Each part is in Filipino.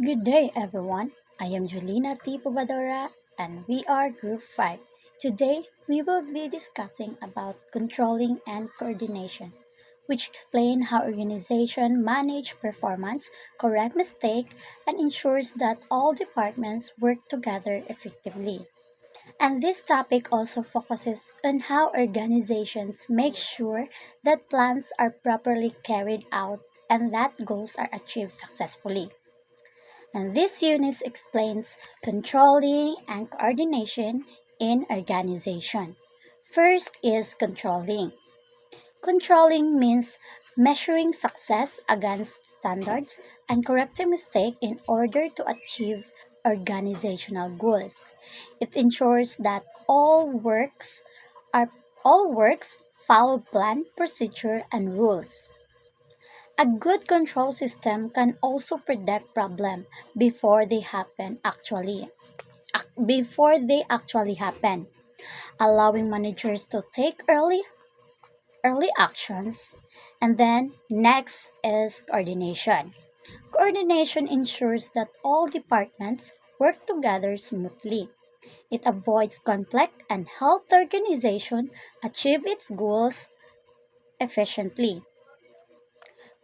Good day, everyone. I am Julina T. Pubadora, and we are Group 5. Today, we will be discussing about controlling and coordination, which explain how organization manage performance, correct mistake, and ensures that all departments work together effectively. And this topic also focuses on how organizations make sure that plans are properly carried out and that goals are achieved successfully. And this unit explains controlling and coordination in organization. First is controlling. Controlling means measuring success against standards and correcting mistake in order to achieve organizational goals. It ensures that are all works follow plan, procedure, and rules. A good control system can also predict problems before they actually happen, allowing managers to take early actions. And then next is coordination. Coordination ensures that all departments work together smoothly. It avoids conflict and helps the organization achieve its goals efficiently.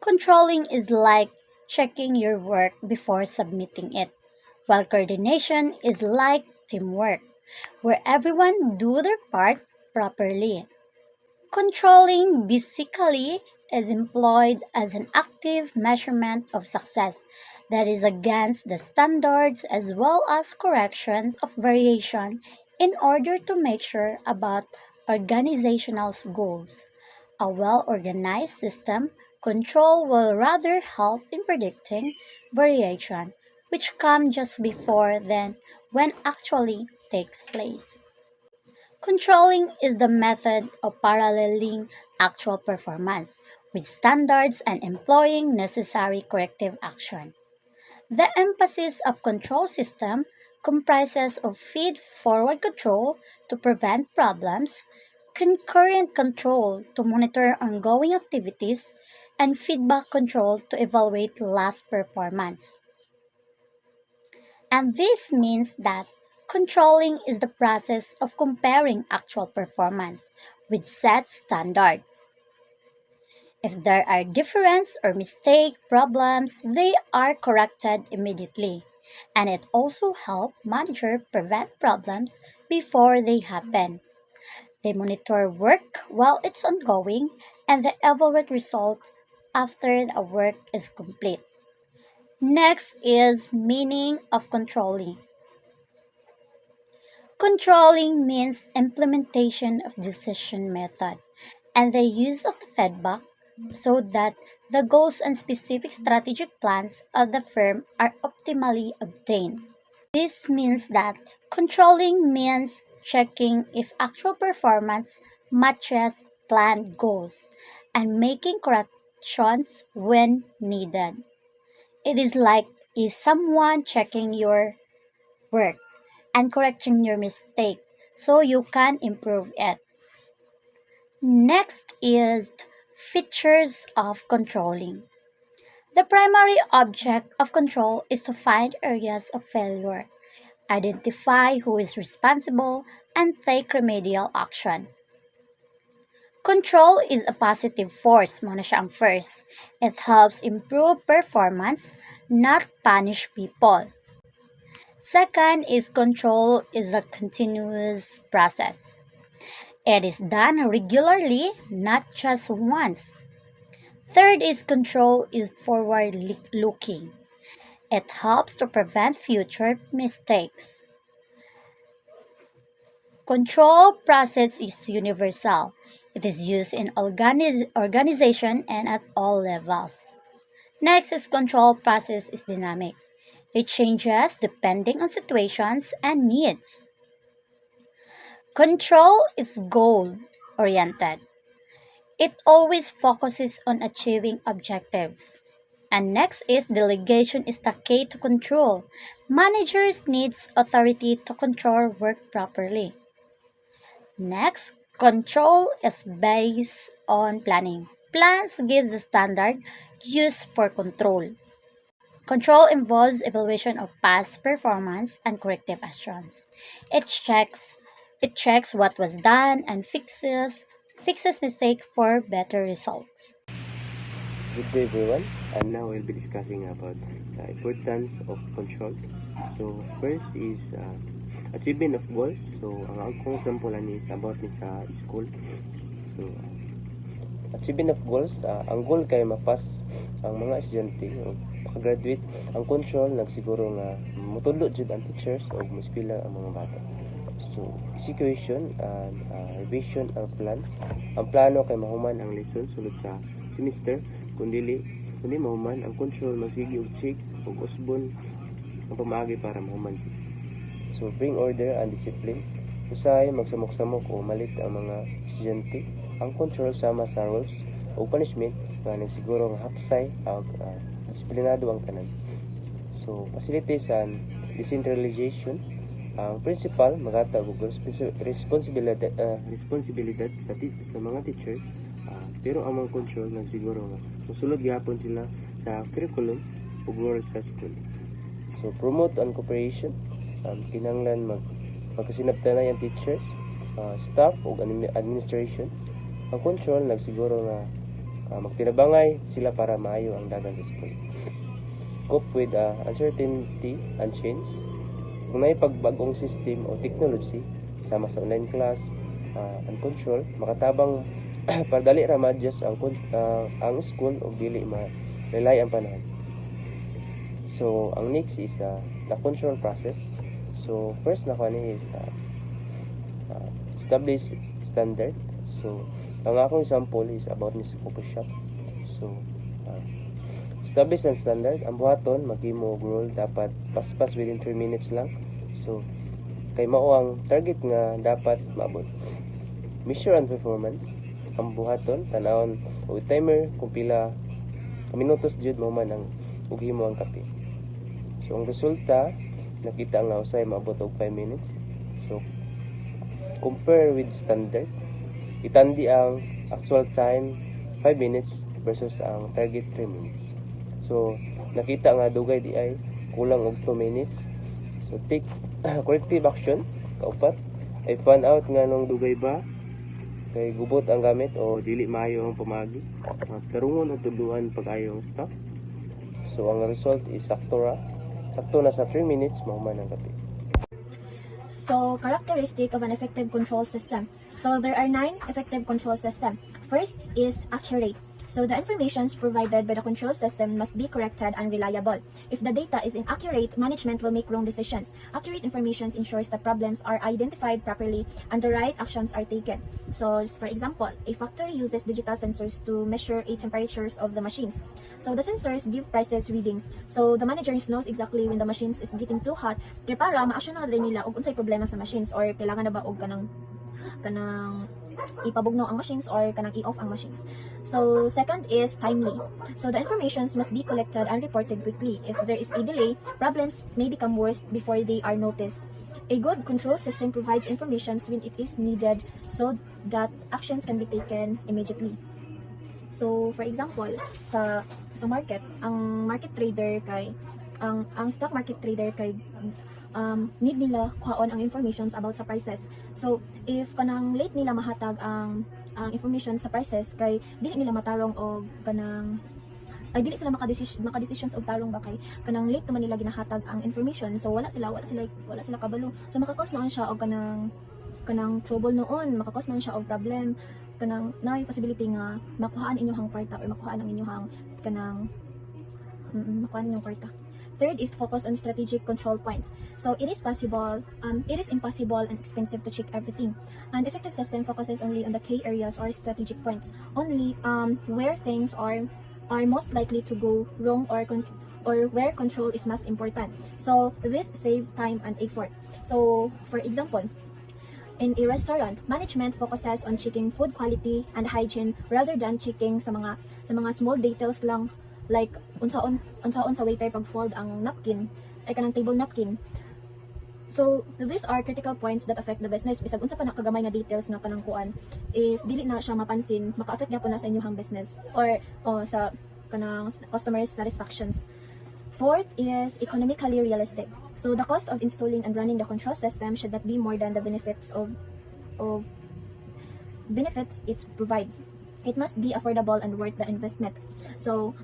Controlling is like checking your work before submitting it, while coordination is like teamwork, where everyone do their part properly. Controlling basically is employed as an active measurement of success that is against the standards as well as corrections of variation in order to make sure about organizational goals. A well organized system control will rather help in predicting variation, which come just before then when actually takes place. Controlling is the method of paralleling actual performance with standards and employing necessary corrective action. The emphasis of control system comprises of feed-forward control to prevent problems, concurrent control to monitor ongoing activities, and feedback control to evaluate last performance. And this means that controlling is the process of comparing actual performance with set standard. If there are difference or mistake problems, they are corrected immediately. And it also helps manager prevent problems before they happen. They monitor work while it's ongoing and they evaluate results after the work is complete. Next is meaning of controlling. Controlling means implementation of decision method and the use of the feedback so that the goals and specific strategic plans of the firm are optimally obtained. This means that controlling means checking if actual performance matches planned goals and making corrections when needed. It is like is someone checking your work and correcting your mistake so you can improve it. Next is features of controlling. The primary object of control is to find areas of failure, identify who is responsible, and take remedial action. Control is a positive force, muna siya ang first. It helps improve performance, not punish people. Second is control is a continuous process. It is done regularly, not just once. Third is control is forward looking. It helps to prevent future mistakes. Control process is universal. It is used in organization and at all levels. Next is control process is dynamic. It changes depending on situations and needs. Control is goal oriented. It always focuses on achieving objectives. And next is delegation is the key to control. Managers needs authority to control work properly. Next, control is based on planning. Plans gives the standard used for control. Control involves evaluation of past performance and corrective actions. It checks it checks what was done and fixes mistake for better results. Good day everyone, and now we'll be discussing about the importance of control. So first is achievement of goals. So ang akong sampulan is about ni sa school. So achievement of goals, ang goal kay mapas ang mga estudyante o makagraduate. Ang control nagsiguro nga mutudlo jud ang teachers o muspila ang mga bata. So execution and revision ang plans. Ang plano kay mahuman ang lesson sulod sa semester, kundi mahuman ang control magsigi og check og usbon ang pamaagi para mahuman. So bring order and discipline. Usay magsamok-samok o malit ang mga estudyante. Ang control sama sa rules o punishment nga nagsiguro nga haksay o disiplinado ang tanan. So facilities and decentralization. Ang principal maghatag og responsibilidad sa mga teacher, pero ang mga control nagsiguro nga musulod gyapon sila sa curriculum ug rules sa school. So promote and cooperation. Kinahanglan magkasinabtanay ang teachers, staff ug administration. Ang control nagsiguro nga magtinabangay sila para maayo ang dagan sa school. Cope with uncertainty and change. Kung may pagbagong system o technology sama sa online class and control, makatabang padali ra ma-adjust ang school o dili ma-rely ang panahon. So ang next is the control process. So first na kani is establish standard. So ang akong example is about ni sa coffee shop. So establish ang standard. Ang buhaton maghimo og rule dapat paspas within 3 minutes lang. So kay mao ang target nga dapat maabot. Measure and performance. Ang buhaton tanawon og timer kung pila ka minutos jud mo man ang ug himo ang kape. So ang resulta nakita nga usay maabot og 5 minutes. So compare with standard. Itandi ang actual time 5 minutes versus ang target 3 minutes. So nakita nga dugay di ay kulang og 2 minutes. So take corrective action. Kaupat ay find out nga nung dugay ba kay gubot ang gamit o dili maayo ang pamagi. Tarungon at tuduan pag-ayo ang staff. So ang result is sakto na sa 3 minutes mahuman ang kape. So, characteristic of an effective control system. So, there are 9 effective control systems. First is accurate. So, the information provided by the control system must be corrected and reliable. If the data is inaccurate, management will make wrong decisions. Accurate information ensures that problems are identified properly and the right actions are taken. So, for example, a factory uses digital sensors to measure a temperatures of the machines. So, the sensors give prices readings. So, the managers knows exactly when the machines is getting too hot kaya para ma-action na nila og unsay problema sa machines or kailangan na ba og kanang ipabugnaw ang machines or kanang i-off ang machines. So, second is timely. So, the informations must be collected and reported quickly. If there is a delay, problems may become worse before they are noticed. A good control system provides information when it is needed so that actions can be taken immediately. So, for example, sa market, ang market trader kay ang stock market trader kay need nila kuhaon ang informations about sa prices. So, if kanang late nila mahatag ang information sa prices kay dili nila matarong og kanang ay dili sila maka-decisions og tarong ba kay kanang late naman nila ginahatag ang information. So wala sila kabalo. So makakos noon siya og kanang trouble noon, makakos noon siya og problem kanang naay possibility nga makuhaan inyong kwarta or makuhaan ang inyong kanang makuhaan inyong kwarta. Third is focused on strategic control points. So it is impossible and expensive to check everything. An effective system focuses only on the key areas or strategic points, only where things are most likely to go wrong or where control is most important. So this save time and effort. So for example, in a restaurant, management focuses on checking food quality and hygiene rather than checking sa mga small details lang, like unsaon sa waiter pag-fold ang napkin ay kanang table napkin. So these are critical points that affect the business. Bisag unsa pa na kagamay nga details nga kanang kuan, if dili na siya mapansin, maka-affect gyapon na sa inyong business or sa kanang customer satisfactions. Fourth is economically realistic. So the cost of installing and running the control system should not be more than the of benefits it provides. It must be affordable and worth the investment. So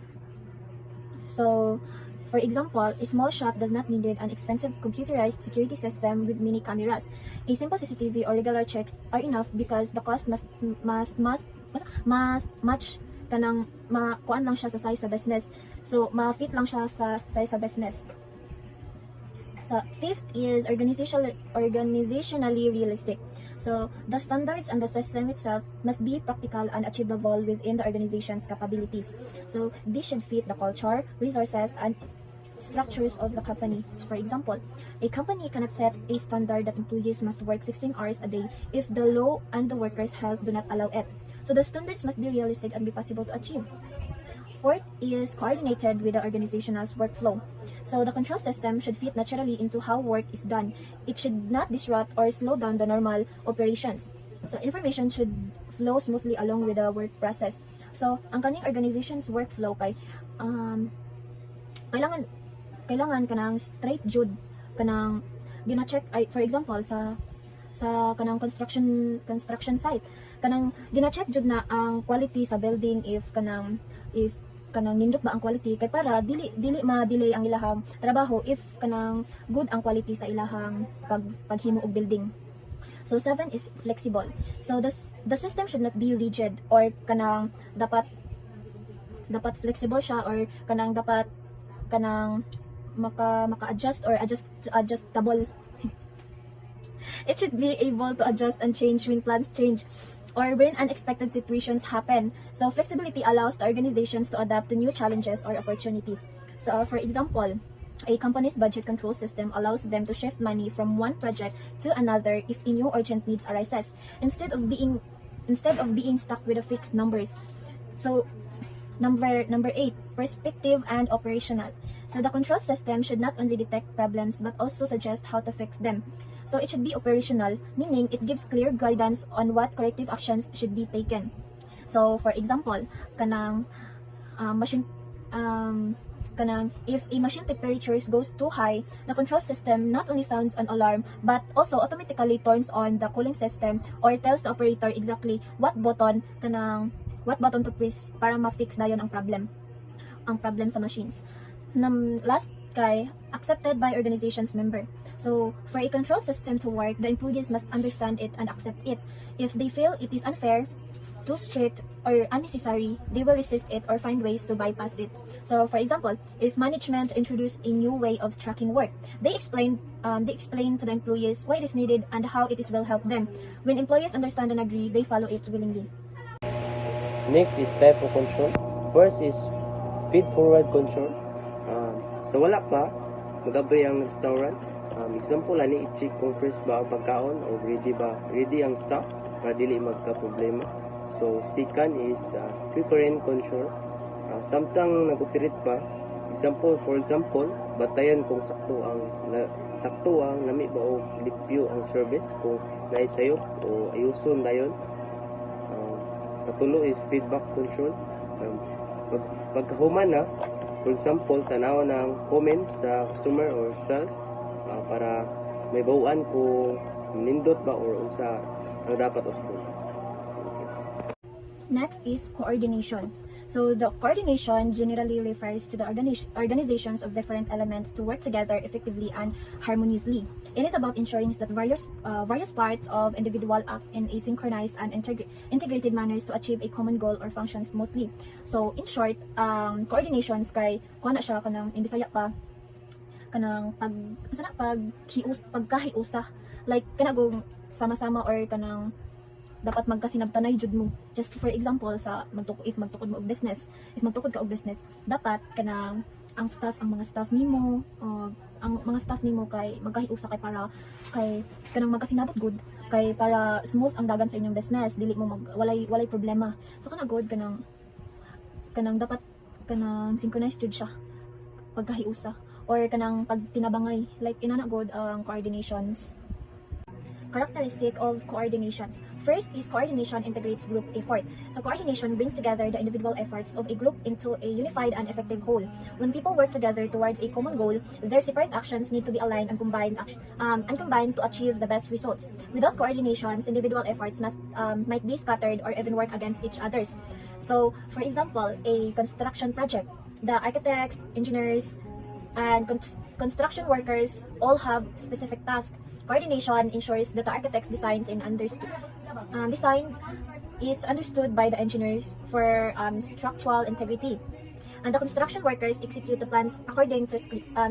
for example, a small shop does not need an expensive computerized security system with many cameras. A simple CCTV or regular checks are enough because the cost must match kanang makuan lang siya sa size sa business. So ma-fit lang siya sa size sa business. So, fifth is organizationally realistic. So, the standards and the system itself must be practical and achievable within the organization's capabilities. So, this should fit the culture, resources, and structures of the company. For example, a company cannot set a standard that employees must work 16 hours a day if the law and the workers' health do not allow it. So, the standards must be realistic and be possible to achieve. Fourth is coordinated with the organization's workflow. So the control system should fit naturally into how work is done. It should not disrupt or slow down the normal operations. So information should flow smoothly along with the work process. So ang kaning organization's workflow kay kailangan kanang straight jud kanang gina-check ay for example sa kanang construction site kanang gina-check jud na ang quality sa building if kanang nindot ba ang quality kay para dili ma-delay ang ilahang trabaho if kanang good ang quality sa ilahang paghimo og building. So 7 is flexible. So the system should not be rigid or kanang dapat flexible siya or kanang dapat kanang maka-adjust or adjustable. It should be able to adjust and change when plans change or when unexpected situations happen. So flexibility allows the organizations to adapt to new challenges or opportunities. So for example, a company's budget control system allows them to shift money from one project to another if a new urgent needs arises, instead of being stuck with the fixed numbers. So number 8, perspective and operational. So the control system should not only detect problems but also suggest how to fix them. So it should be operational, meaning it gives clear guidance on what corrective actions should be taken. So for example, kanang if a machine temperature goes too high, the control system not only sounds an alarm but also automatically turns on the cooling system or tells the operator exactly what button to press para ma-fix dayon ang problem sa machines. Last kay accepted by organization's member. So for a control system to work, the employees must understand it and accept it. If they feel it is unfair, too strict, or unnecessary, they will resist it or find ways to bypass it. So for example, if management introduce a new way of tracking work, they explain to the employees why it is needed and how it will help them. When employees understand and agree, they follow it willingly. Next is type of control. First is feed-forward control. Sa wala pa, mag-abri ang restaurant. Example, ani i-check kung fresh ba ang pagkaon o ready ang stock para dili magka-problema. So, second is concurrent control. Samtang nag-operate pa, for example, batayan kung sakto ang lami ba o lipyo ang service kung naisayop o ayuson dayon. Katulo is feedback control. Pagkahuman na, for example, tanaw ng comments sa customer or sales para may bawaan kung nindot ba or unsa ang dapat usbon. Next is coordination. So the coordination generally refers to the organizations of different elements to work together effectively and harmoniously. It is about ensuring that various parts of individual act in a synchronized and integrated manners to achieve a common goal or function smoothly. So in short, coordinations kay kuha na siya kanang in Bisaya pa kanang pagkahiusa, like kanang sama-sama or kanang dapat magkasinabtanay jud mo. Just for example, if magtukod mo og business, dapat kanang ang mga staff nimo kay magkahiusa kay kanang magkasinabot good kay para smooth ang dagan sa inyong business, dili mo walay problema. So kana good kanang dapat kanang synchronized jud siya pagkahiusa or kanang pagtinabangay, like inana good ang coordinations. characteristic of coordinations. First is coordination integrates group effort. So coordination brings together the individual efforts of a group into a unified and effective whole. When people work together towards a common goal, their separate actions need to be aligned and combined to achieve the best results. Without coordinations, individual efforts might be scattered or even work against each others. So, for example, a construction project, the architects, engineers, and construction workers all have specific tasks. Coordination ensures that the architect's design is understood by the engineers for structural integrity, and the construction workers execute the plans according to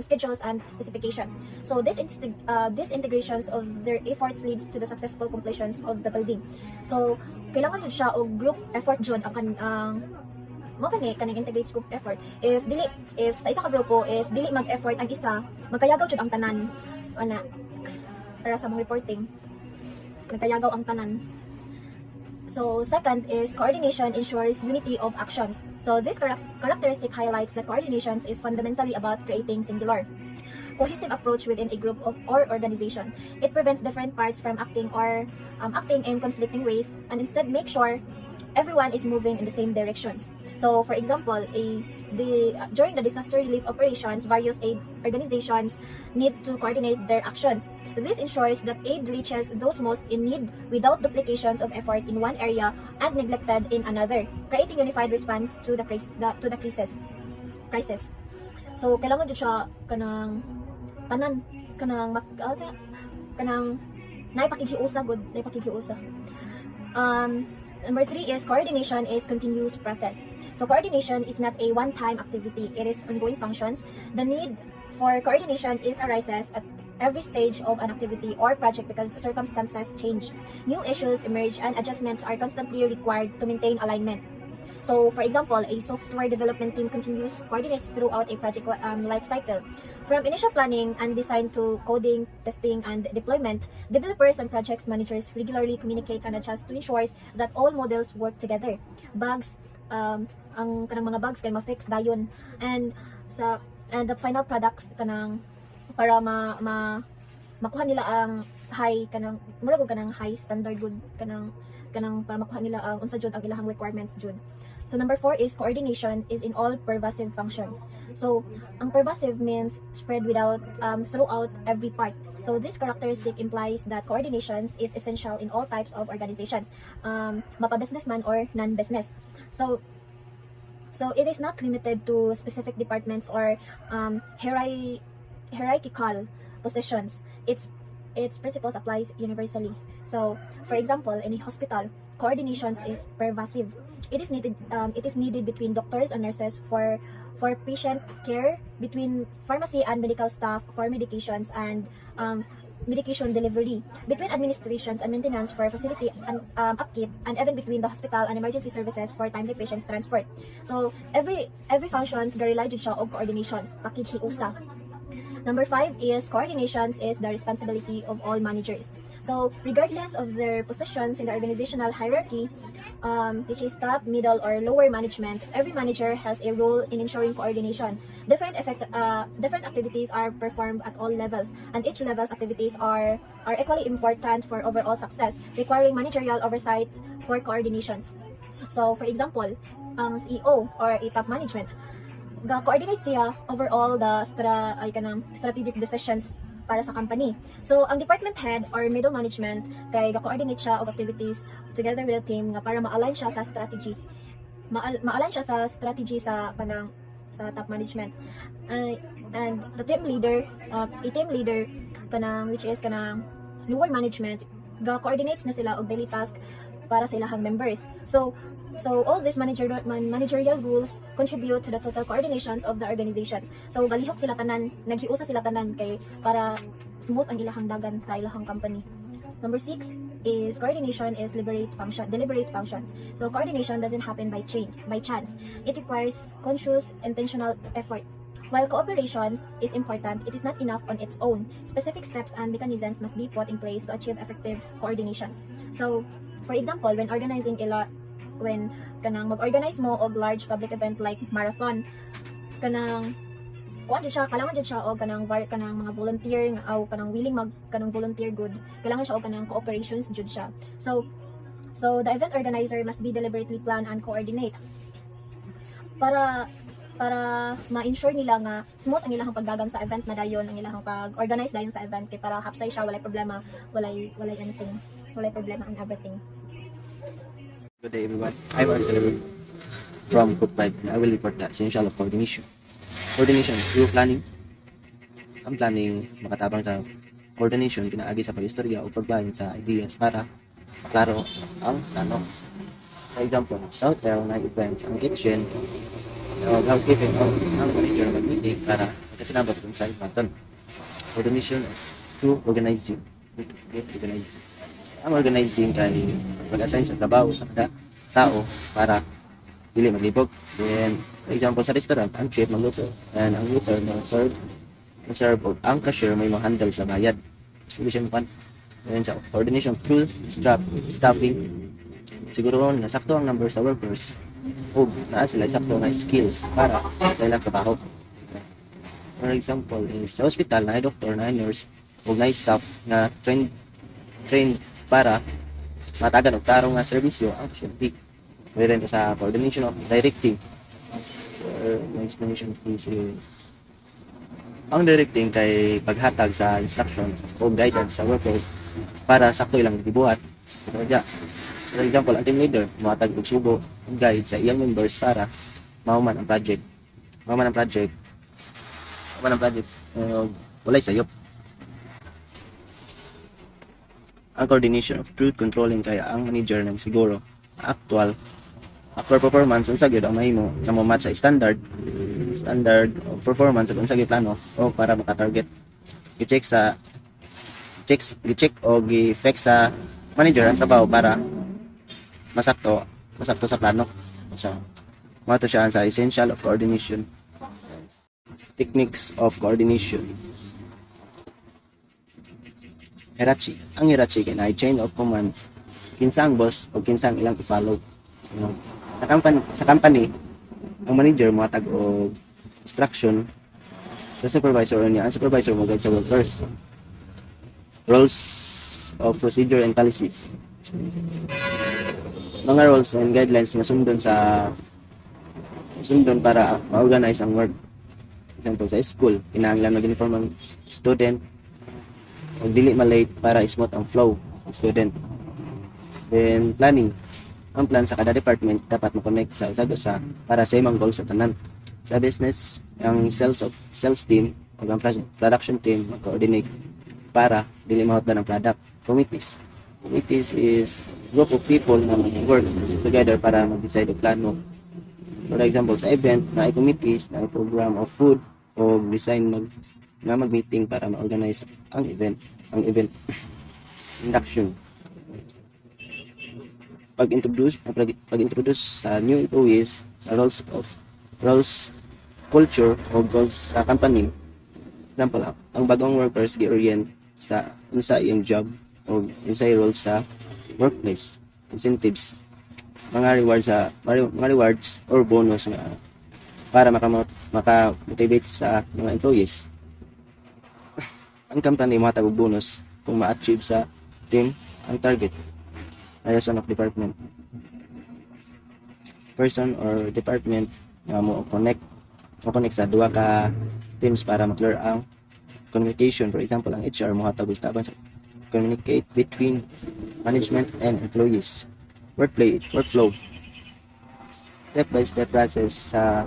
schedules and specifications. So these integrations of their efforts leads to the successful completions of the building. So kailangan jud siya og group effort jud ang mo kanang integrates group effort. If sa isa ka grupo, if dili mag-effort ang isa, magkayagaw jud ang tanan. Ana para sa mong reporting, magkayagaw ang tanan. So second is coordination ensures unity of actions. So this characteristic highlights that coordination is fundamentally about creating singular, cohesive approach within a group or organization. It prevents different parts from acting in conflicting ways, and instead make sure everyone is moving in the same directions. So, for example, during the disaster relief operations, various aid organizations need to coordinate their actions. This ensures that aid reaches those most in need without duplications of effort in one area and neglected in another, creating unified response to the crisis. So, kailangan jud siya kanang tanan kanang naipakighiusa. Number 3 is coordination is continuous process. So coordination is not a one-time activity, it is ongoing functions. The need for coordination arises at every stage of an activity or project because circumstances change. New issues emerge and adjustments are constantly required to maintain alignment. So, for example, a software development team coordinates throughout a project life cycle. From initial planning and design to coding, testing, and deployment, developers and project managers regularly communicate and adjust to ensure that all models work together. Ang kanang mga bugs kay ma-fix dayon, and the final products kanang para makuha nila ang high standard good kanang para makuha nila ang unsa jud ang ilahang requirements jud. So number 4 is coordination is in all pervasive functions. So ang pervasive means spread throughout every part. So this characteristic implies that coordination is essential in all types of organizations, mapa-business man or non-business. So it is not limited to specific departments or hierarchical positions. Its principles applies universally. So, for example, in a hospital, coordination is pervasive. It is needed between doctors and nurses for patient care, between pharmacy and medical staff for medications and medication delivery, between administrations and maintenance for facility and upkeep, and even between the hospital and emergency services for timely patients transport. So every functions rely jud siya og coordinations, pakighiusa. Number 5 is coordinations is the responsibility of all managers. So regardless of their positions in the organizational hierarchy, which is top, middle, or lower management, every manager has a role in ensuring coordination. Different activities are performed at all levels, and each level's activities are equally important for overall success, requiring managerial oversight for coordinations. So, for example, ang CEO or a top management, ga-coordinate siya overall the strategic decisions para sa company. So, ang department head or middle management kay ga-coordinate siya og activities together with the team nga para ma-align siya sa strategy. Ma-align siya sa strategy sa top management. And the team leader, which is lower management, ga-coordinates na sila og daily task para sa ilahang members. So all these managerial rules contribute to the total coordinations of the organizations. So galihok sila tanan, naghiusa sila tanan kay para smooth ang ilahang dagan sa ilahang company. Number 6 is coordination is deliberate functions. So coordination doesn't happen by chance. It requires conscious, intentional effort. While cooperation is important, it is not enough on its own. Specific steps and mechanisms must be put in place to achieve effective coordinations. So, for example, when mag-organize mo og large public event like marathon, kuan jud siya, kailangan jud siya og kanang mga volunteer nga aw kanang willing kanang volunteer good, kailangan siya og kanang cooperations jud siya. So the event organizer must be deliberately plan and coordinate para ma-ensure nila nga smooth ang ilahang pagdagan sa event na dayon, ang ilahang pag-organize dayon sa event kay para hapsay siya, walay problema, walay anything, walay problema and everything. Good day, everyone. I'm Arthur from Group 5, and I will report the essential of coordination. Coordination through planning. Ang planning makatabang sa coordination pinaagi sa pag-istorya o pagbahin sa ideas para maklaro ang plano. For example, sa hotel na events, ang kitchen, o housekeeping o ang manager mag-meeting para magkasinabot kung saan button. Coordination through organizing. Ang organizing kay mag-assign sa trabaho sa kada tao para dili maglibog. Then, for example, sa restaurant, ang chef magluto and ang waiter na-serve o ang cashier may mag-handle sa bayad. Distribution fund. Then, sa coordination through staffing, siguro nga sakto ang number sa workers o naa sila sakto nga skills para sa ilang trabaho. For example, sa hospital na doktor, na nurse o na staff na trained para matagan og tarong nga serbisyo ang pasyente. Meron sa coordination of directing. My explanation is ang directing kay paghatag sa instruction o guidance sa workers para sakto ilang gibuhat. For example, ang team leader muhatag og subo og guide sa iyang members para mahuman ang project. Walay sayop. Ang coordination of truth controlling kaya ang manager ng siguro actual performance unsa gyud ang mahimo nga mo-match sa standard of performance ug unsa gyud plano o para maka-target. I-check o i-fix sa manager ang trabaho para masakto sa plano. So, mato siya sa essential of coordination. Techniques of coordination. Hierarchy. Ang hierarchy kay na chain of commands. Kinsa ang boss o kinsa ang ilang i-follow. Sa company, ang manager mohatag og instruction sa supervisor niya. Ang supervisor mo guide sa workers. Rules of procedure and policies. Mga rules and guidelines nga sundon para ma-organize ang work. Example, sa school, kinahanglan mag-inform ang student o dili malate para smooth ang flow ng student. Then, planning. Ang plan sa kada department dapat ma-connect sa usa para sa imong goals sa tanan. Sa business, ang sales team o ang production team mag-coordinate para dili mahutdan ang product. Committees is group of people na mag-work together para mag-decide og plano. For example, sa event, na committees, na program of food o design mag-meeting para ma-organize ang event. Induction. Pag-introduce sa new employees sa roles, culture o goals sa company. Example, ang bagong workers gi-orient sa unsa iyang job o unsay role sa workplace. Incentives, mga rewards or bonus nga para maka-motivate sa mga employees. Ang company mahatag og bonus kung ma-achieve sa team ang target. Liaison of department. Person or department nga mo connect sa duha ka teams para ma-clear ang communication. For example, ang HR mohatag og tabang sa communicate between management and employees. Workflow. Step-by-step process sa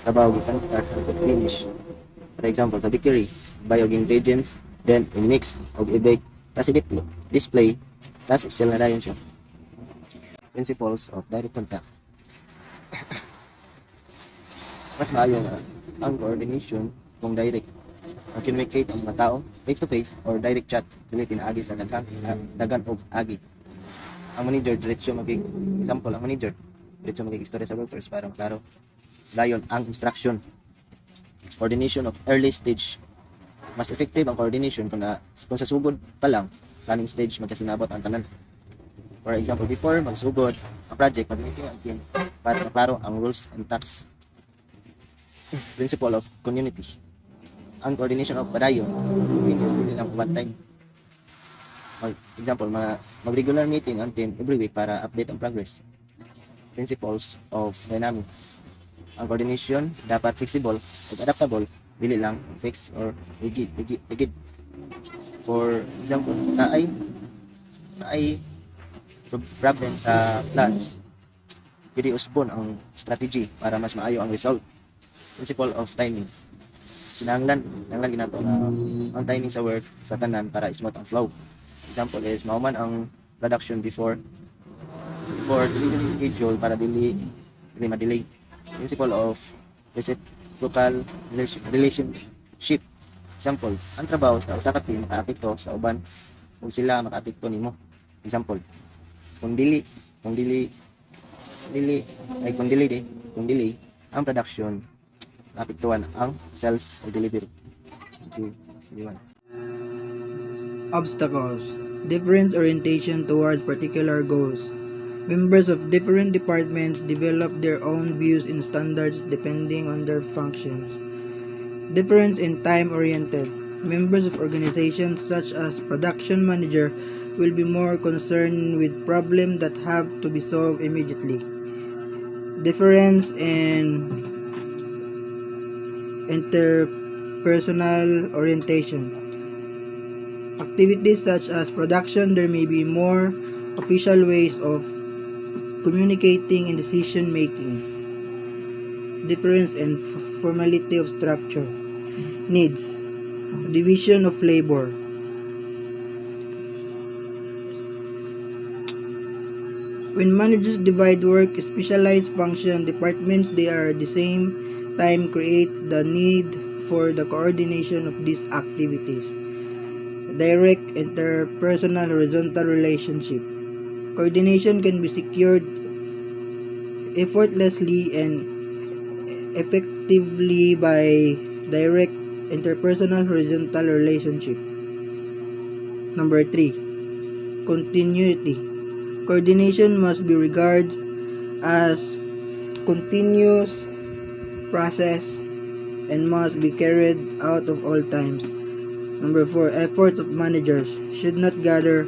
trabaho gikan start to finish. For example, sa bakery, buy og ingredients, then i-mix og i-bake, tas i-display, tas i-sell na dayon siya. Principles of direct contact. Mas maayo nga ang coordination kung direct. Communicate ang mga tao face-to-face or direct chat dili pinaagi sa dagan og agi. Ang manager diretso mag-istorya sa workers para maklaro dayon ang instruction. Coordination of early stage. Mas effective ang coordination kung sa sugod pa lang planning stage magkasinabot ang tanan. For example, before magsugod ang project, mag-meeting ang team para maklaro ang rules and tasks. Principle of community. ang coordination of padayon continuous dili lang one time. Example, mag-regular meeting ang team every week para update ang progress. Principles of dynamics. Ang coordination dapat flexible at adaptable, dili lang fixed or rigid. For example, naay problem sa plans, pwede usbon ang strategy para mas maayo ang result. Principle of timing. Kinahanglan ginato na ang timing sa work sa tanan para smooth ang flow. Example is mauman ang production before delivery schedule para dili ma-delay. Principle of reciprocal relationship. Example, ang trabaho sa usa ka team makaapekto sa uban ug sila makaapekto nimo. Example, kung dili ang production, maapektuhan ang sales o delivery. Thank you, everyone. Obstacles. Different orientation towards particular goals. Members of different departments develop their own views and standards depending on their functions. Difference in time-oriented. Members of organizations such as production manager will be more concerned with problems that have to be solved immediately. Difference in interpersonal orientation. Activities such as production, there may be more official ways of communicating and decision making. Difference in formality of structure. Needs. Division of labor. When managers divide work, specialized function departments, they are at the same time create the need for the coordination of these activities. Direct interpersonal horizontal relationship. Coordination can be secured effortlessly and effectively by direct interpersonal horizontal relationship. Number 3. Continuity. Coordination must be regarded as continuous process and must be carried out of all times. Number 4. Efforts of managers should not gather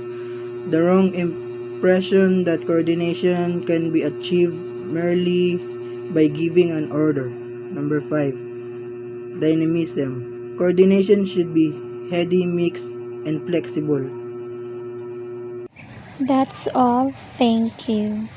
the wrong impression that coordination can be achieved merely by giving an order. Number 5. Dynamism. Coordination should be heady, mixed, and flexible. That's all. Thank you.